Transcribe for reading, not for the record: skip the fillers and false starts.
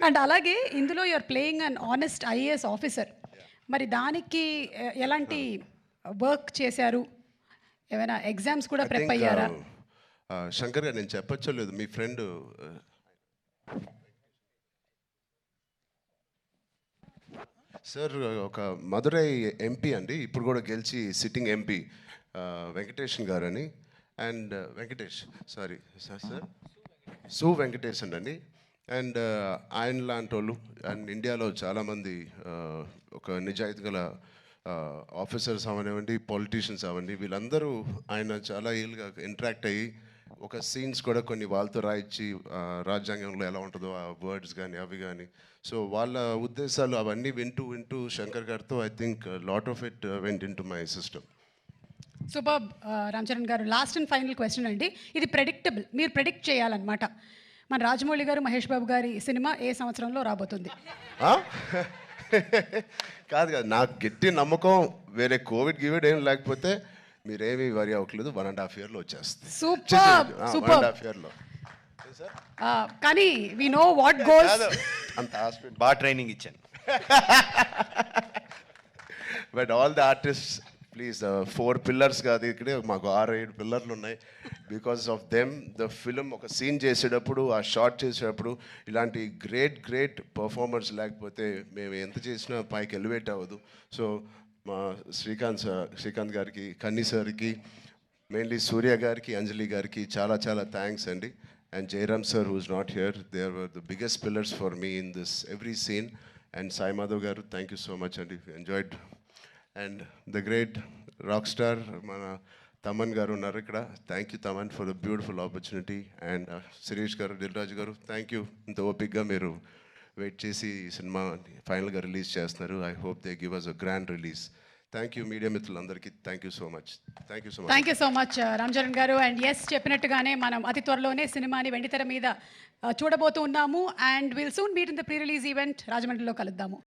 And అలాగే ఇందులో you're playing an honest IAS officer. మరి దానికి ఎలాంటి వర్క్ చేశారు? ఏమైనా ఎగ్జామ్స్ కూడా ప్రిప్ అయ్యారా? శంకర్ గారు, నేను చెప్పచ్చో లేదు, మీ ఫ్రెండ్ సార్ ఒక మదురై ఎంపీ అండి, ఇప్పుడు కూడా గెలిచి సిట్టింగ్ ఎంపీ వెంకటేషన్ గారు అని. అండ్ వెంకటేష్, సారీ సార్, సు వెంకటేషన్ అండి. అండ్ ఆయన లాంటి వాళ్ళు అండ్ ఇండియాలో చాలామంది ఒక నిజాయితీ గల ఆఫీసర్స్ అవనివ్వండి, పొలిటీషియన్స్ అవ్వండి, వీళ్ళందరూ ఆయన చాలా ఏళ్ళుగా ఇంటరాక్ట్ అయ్యి ఒక సీన్స్ కూడా కొన్ని వాళ్ళతో రాయించి రాజ్యాంగంలో ఎలా ఉంటుందో ఆ వర్డ్స్ కానీ అవి కానీ, సో వాళ్ళ ఉద్దేశాలు అవన్నీ వింటూ వింటూ శంకర్ గారితో I think lot of it went in to my system. Super. Ram Charan గారు, లాస్ట్ అండ్ ఫైనల్ క్వశ్చన్ అండి. ఇది ప్రెడిక్టబుల్, మీరు ప్రెడిక్ట్ చేయాలన్నమాట. మన రాజమౌళి గారు, మహేష్ బాబు గారి సినిమా ఏ సంవత్సరంలో రాబోతుంది? కాదు కాదు, నాకు గట్టి నమ్మకం, వేరే కోవిడ్ ఏం లేకపోతే మీరేమీ వరి అవ్వట్లేదు, 1.5 yearలో వచ్చేస్తుంది. Super super. 1.5 yearలో. కానీ వి నో వాట్ గోస్. అంత హాస్పిటల్ బాగా ట్రైనింగ్ ఇచ్చాను. But all the artist please, 4 pillars కాదు, ఇక్కడే మాకు 6-7 పిల్లర్లు ఉన్నాయి. Because of them the film ఒక సీన్ చేసేటప్పుడు, ఆ షార్ట్ చేసేటప్పుడు ఇలాంటి గ్రేట్ పర్ఫార్మర్స్ లేకపోతే మేము ఎంత చేసినా పైకి ఎలివేట్ అవ్వదు. సో మా శ్రీకాంత్ గారికి, కన్నీ సార్కి, మెయిన్లీ సూర్య గారికి, అంజలి గారికి చాలా థ్యాంక్స్ అండి. And Jayaram sir, who's not here, they are the biggest pillars for me in this every scene. And Sai Madhav గారు, థ్యాంక్ యూ సో మచ్ అండి, enjoyed. And the great rock star మన తమన్ గారు ఉన్నారు ఇక్కడ, thank you Thaman for the beautiful opportunity. And Shirish గారు, దిల్ రాజు గారు, thank you, ఇంత ఓపిక్గా మీరు వెయిట్ చేసి ఈ సినిమా ఫైనల్గా రిలీజ్ చేస్తున్నారు. I hope they give us a grand release. Thank you media మిత్రులందరికీ, thank you so much. Thank you so much Ram Charan గారు. అండ్ ఎస్, చెప్పినట్టుగానే మనం అతి త్వరలోనే సినిమాని వెండితెర మీద చూడబోతూ ఉన్నాము. And will soon meet in the pre release event. రాజమండ్రిలో కలుద్దాము.